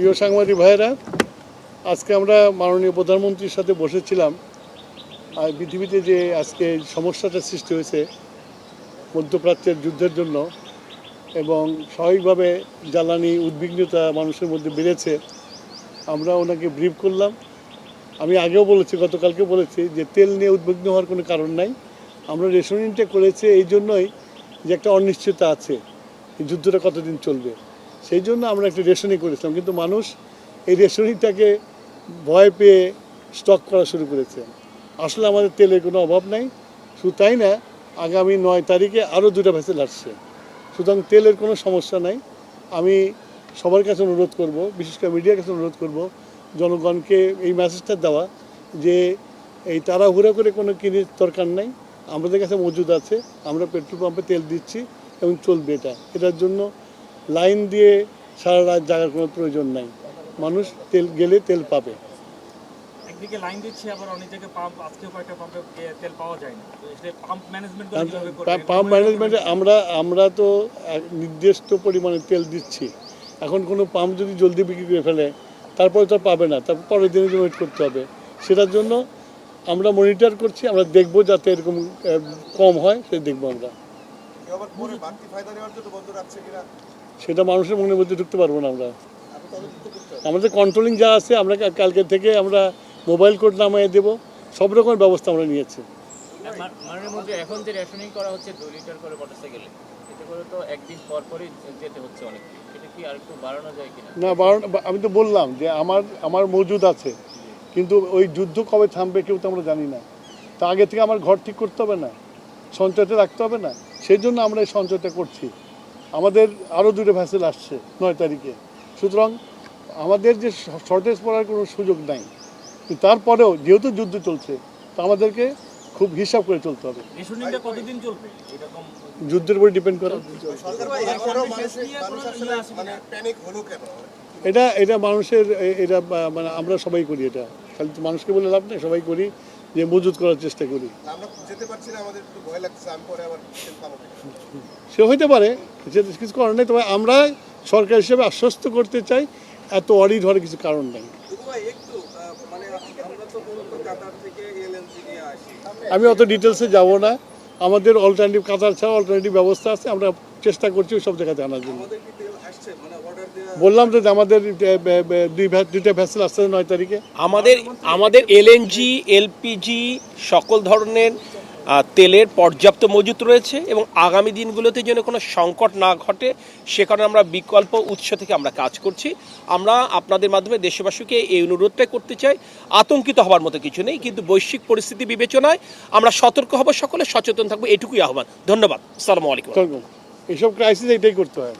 প্রিয় সাংবাদিক ভাইয়েরা, আজকে আমরা মাননীয় প্রধানমন্ত্রীর সাথে বসেছিলাম। আর পৃথিবীতে যে আজকে সমস্যাটা সৃষ্টি হয়েছে মধ্যপ্রাচ্যের যুদ্ধের জন্য, এবং স্বাভাবিকভাবে জ্বালানি উদ্বিগ্নতা মানুষের মধ্যে বেড়েছে, আমরা ওনাকে ব্রিফ করলাম। আমি আগেও বলেছি, গতকালকেও বলেছি যে তেল নিয়ে উদ্বিগ্ন হওয়ার কোনো কারণ নাই। আমরা রেশনিংটা করেছি এই জন্যই যে একটা অনিশ্চয়তা আছে, এই যুদ্ধটা কতদিন চলবে, সেই জন্য আমরা একটা রেশনিং করেছিলাম। কিন্তু মানুষ এই রেশনিংটাকে ভয় পেয়ে স্টক করা শুরু করেছে। আসলে আমাদের তেলের কোনো অভাব নাই। শুধু তাই না, আগামী 9 তারিখে আরও 2টা ভেসেল আসছে। সুতরাং তেলের কোনো সমস্যা নাই। আমি সবার কাছে অনুরোধ করব, বিশেষ করে মিডিয়ার কাছে অনুরোধ করব, জনগণকে এই মেসেজটা দেওয়া যে এই তাড়াহুড়া করে কোনো কিনে দরকার নাই। আমাদের কাছে মজুদ আছে, আমরা পেট্রোল পাম্পে তেল দিচ্ছি এবং চলবে। এটার জন্য লাইন দিয়ে সারা রাত জাগার কোনো প্রয়োজন নাই। মানুষ তেল গেলে তেল পাবে। একদিকে লাইন দিচ্ছে, আবার অনেক জায়গায় পাম্প, আজকেও কয়েকটা পাম্পে তেল পাওয়া যায় না। তো এটা পাম্প ম্যানেজমেন্ট কিভাবে করবে? পাম্প ম্যানেজমেন্টে আমরা তো নির্দিষ্ট পরিমাণে তেল দিচ্ছি। এখন কোনো পাম্প যদি জলদি বিক্রি করে ফেলে, তারপরে তো পাবে না, তারপর পরের দিনের জন্য ওয়েট করতে হবে। সেটার জন্য আমরা মনিটর করছি, আমরা দেখব যাতে এরকম কম হয়, সেটা দেখবো আমরা। সেটা মানুষের মনের মধ্যে ঢুকতে পারবো না আমরা। আমাদের কন্ট্রোলিং যা আছে, আমরা কালকে থেকে আমরা মোবাইল কোড নামিয়ে দেবো, সব রকমের ব্যবস্থা আমরা নিয়েছি। মাননীয় মন্ত্রী, এখন যে রেশনিং করা হচ্ছে 2 লিটার করে মোটরসাইকেলে, এতে করে তো একদিন পর পরই যেতে হচ্ছে অনেক। এটা কি আর একটু বাড়ানো যায় কিনা? না, আমি তো বললাম যে আমার মজুদ আছে, কিন্তু ওই যুদ্ধ কবে থামবে কেউ তো আমরা জানি না। তা আগে থেকে আমার ঘর ঠিক করতে হবে না, সঞ্চয়টা রাখতে হবে না? সেই জন্য আমরা এই সঞ্চয়টা করছি। আমাদের আরও 2টা ভেসেল আসছে 9 তারিখে। সুতরাং আমাদের যে শর্টেজ পড়ার কোনো সুযোগ নাই। তারপরেও যেহেতু যুদ্ধ চলছে, তো আমাদেরকে খুব হিসাব করে চলতে হবে। রেশনিংটা কতদিন চলবে এরকম? যুদ্ধের উপর ডিপেন্ড করে। এটা মানুষের, এটা মানে আমরা সবাই করি। এটা খালি তো মানুষকে বলে লাভ নেই, সবাই করি, যে মজুত করার চেষ্টা করি। সে হইতে পারে, কিছু করার নেই। তবে আমরা সরকার হিসেবে আশ্বস্ত করতে চাই, এত অডিট হওয়ার কিছু কারণ নেই। আমি অত ডিটেলসে যাব না। আমাদের অল্টারনেটিভ, কাতার ছাড়া অল্টারনেটিভ ব্যবস্থা আছে, আমরা চেষ্টা করছি সব জায়গাতে আনার জন্য। বললাম যে আমাদের 2টা ভেসেল আসছে 9 তারিখে। আমাদের এলএনজি, এলপিজি সকল ধরনের তেলের পর্যাপ্ত মজুত রয়েছে, এবং আগামী দিনগুলোতে যেন কোনো সংকট না ঘটে সে কারণে আমরা বিকল্প উৎস থেকে আমরা কাজ করছি। আমরা আপনাদের মাধ্যমে দেশবাসীকে এই অনুরোধটাই করতে চাই, আতঙ্কিত হওয়ার মতো কিছু নেই, কিন্তু বৈশ্বিক পরিস্থিতি বিবেচনায় আমরা সতর্ক হব, সকলে সচেতন থাকবো, এটুকুই আহ্বান। ধন্যবাদ। আসসালামু আলাইকুম। এইসব ক্রাইসিস এটাই করতে হয়।